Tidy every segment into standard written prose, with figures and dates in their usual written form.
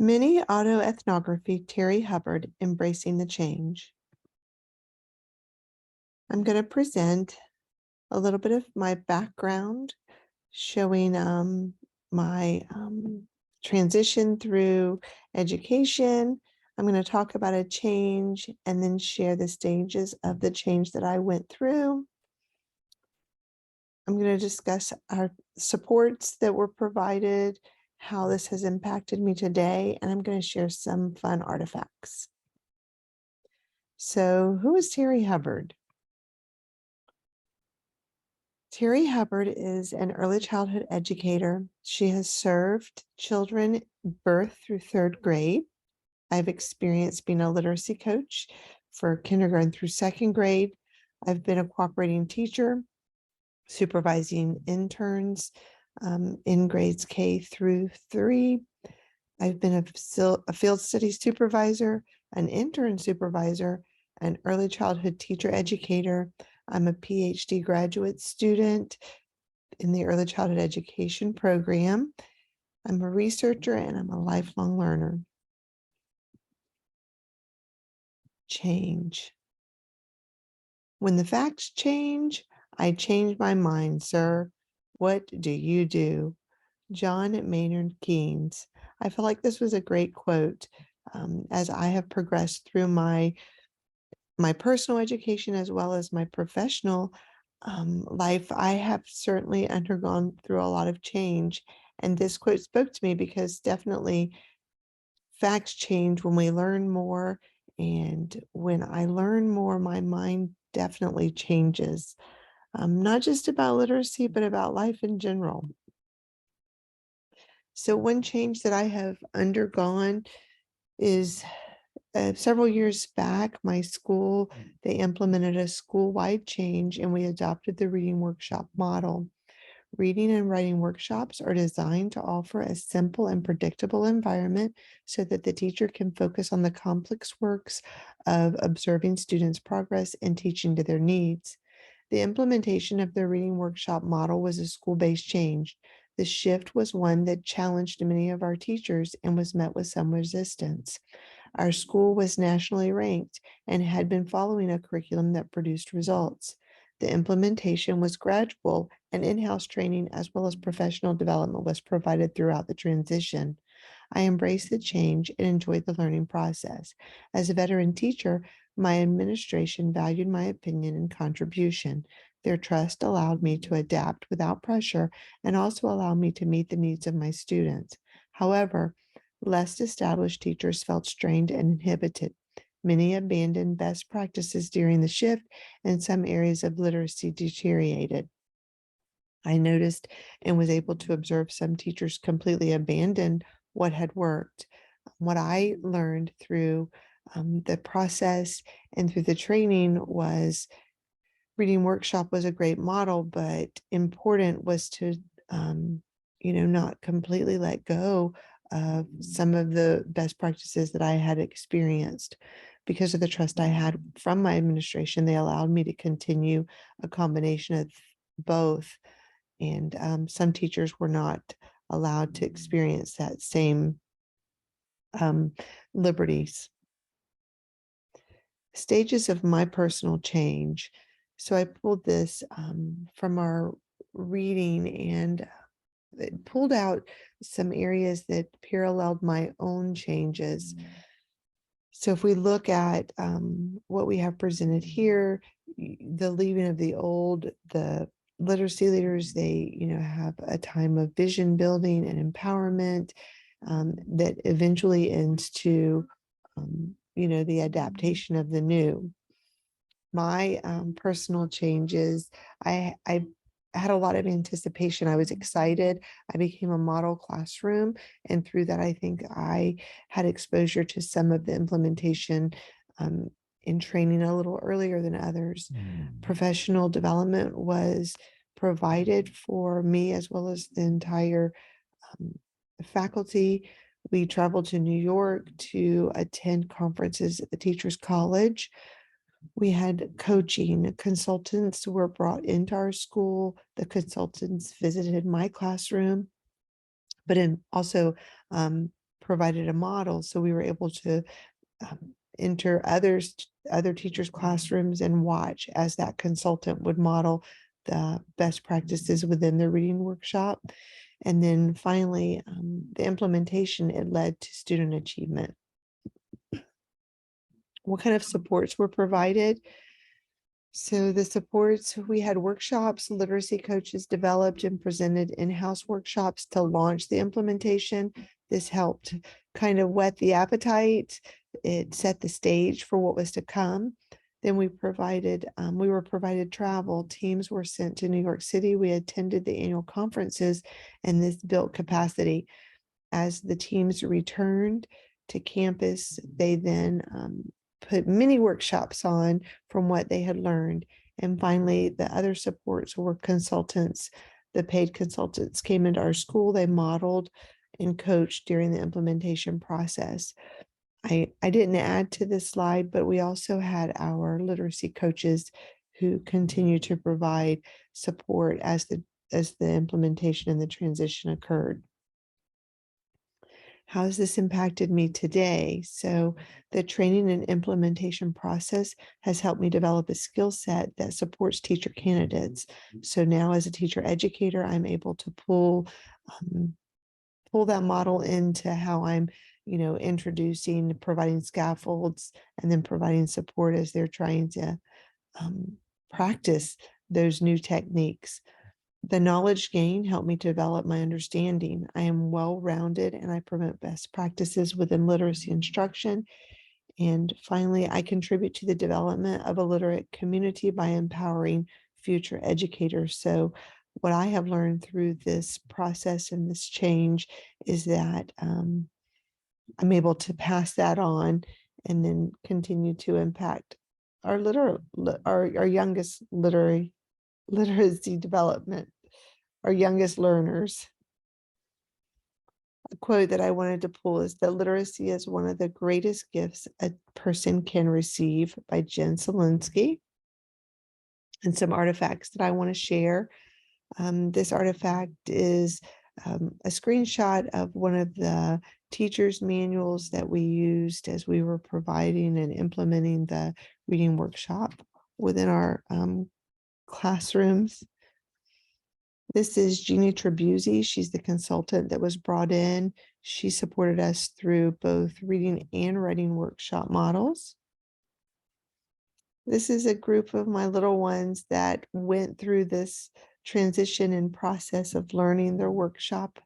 Mini autoethnography, Terry Hubbard, Embracing the Change. I'm going to present a little bit of my background, showing my transition through education. I'm going to talk about a change and then share the stages of the change that I went through. I'm going to discuss our supports that were provided, how this has impacted me today, and I'm going to share some fun artifacts. So, who is Terry Hubbard? Terry Hubbard is an early childhood educator. She has served children birth through third grade. I've experienced being a literacy coach for kindergarten through second grade. I've been a cooperating teacher, supervising interns in grades K through 3. I've been a field studies supervisor, an intern supervisor, an early childhood teacher educator. I'm a PhD graduate student in the early childhood education program. I'm a researcher and I'm a lifelong learner. Change. When the facts change, I change my mind, sir. What do you do? John Maynard Keynes. I feel like this was a great quote as I have progressed through my personal education as well as my professional life. I have certainly undergone through a lot of change, and this quote spoke to me because definitely facts change when we learn more, and when I learn more, my mind definitely changes, not just about literacy, but about life in general. So one change that I have undergone is several years back, my school, they implemented a school-wide change and we adopted the reading workshop model. Reading and writing workshops are designed to offer a simple and predictable environment so that the teacher can focus on the complex works of observing students' progress and teaching to their needs. The implementation of the reading workshop model was a school-based change. The shift was one that challenged many of our teachers and was met with some resistance. Our school was nationally ranked and had been following a curriculum that produced results. The implementation was gradual, and in-house training as well as professional development was provided throughout the transition. I embraced the change and enjoyed the learning process. As a veteran teacher, my administration valued my opinion and contribution. Their trust allowed me to adapt without pressure and also allowed me to meet the needs of my students. However, less established teachers felt strained and inhibited. Many abandoned best practices during the shift, and some areas of literacy deteriorated. I noticed and was able to observe some teachers completely abandon what had worked. What I learned through the process and through the training was reading workshop was a great model, but important was to, not completely let go of some of the best practices that I had experienced. Because of the trust I had from my administration, they allowed me to continue a combination of both. And some teachers were not allowed to experience that same liberties. Stages of my personal change. So I pulled this from our reading, and it pulled out some areas that paralleled my own changes. So if we look at what we have presented here, the leaving of the old, the literacy leaders, they have a time of vision building and empowerment that eventually ends to the adaptation of the new. My personal changes, I had a lot of anticipation. I was excited. I became a model classroom, and through that, I think I had exposure to some of the implementation in training a little earlier than others. Professional development was provided for me as well as the entire faculty. We traveled to New York to attend conferences at the Teachers College. We had coaching. Consultants were brought into our school. The consultants visited my classroom, but also provided a model. So we were able to enter other teachers' classrooms and watch as that consultant would model the best practices within the reading workshop. And then finally, the implementation, it led to student achievement. What kind of supports were provided? So the supports, we had workshops, literacy coaches developed and presented in-house workshops to launch the implementation. This helped kind of whet the appetite. It set the stage for what was to come. Then we were provided travel. Teams were sent to New York City. We attended the annual conferences, and this built capacity. As the teams returned to campus, they then put many workshops on from what they had learned. And finally, the other supports were consultants. The paid consultants came into our school. They modeled and coached during the implementation process. I didn't add to this slide, but we also had our literacy coaches who continue to provide support as the implementation and the transition occurred. How has this impacted me today? So the training and implementation process has helped me develop a skill set that supports teacher candidates. So now as a teacher educator, I'm able to pull that model into how I'm, introducing, providing scaffolds, and then providing support as they're trying to practice those new techniques. The knowledge gain helped me develop my understanding. I am well-rounded and I promote best practices within literacy instruction. And finally, I contribute to the development of a literate community by empowering future educators. So what I have learned through this process and this change is that I'm able to pass that on and then continue to impact our youngest literacy development, our youngest learners. A quote that I wanted to pull is that literacy is one of the greatest gifts a person can receive, by Jen Selinsky. And some artifacts that I want to share. This artifact is a screenshot of one of the teacher's manuals that we used as we were providing and implementing the reading workshop within our classrooms. This is Jeannie Trabuzzi. She's the consultant that was brought in. She supported us through both reading and writing workshop models. This is a group of my little ones that went through this transition and process of learning their workshop.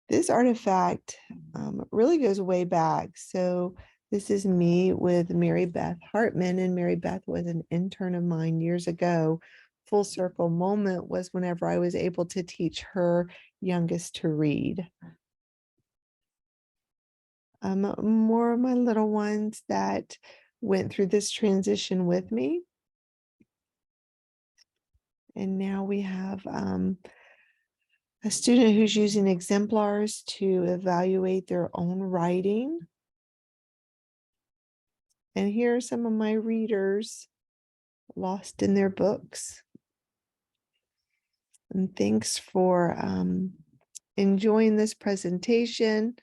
This artifact really goes way back. So this is me with Mary Beth Hartman, and Mary Beth was an intern of mine years ago. Full circle moment was whenever I was able to teach her youngest to read. More of my little ones that went through this transition with me. And now we have a student who's using exemplars to evaluate their own writing. And here are some of my readers lost in their books. And thanks for enjoying this presentation.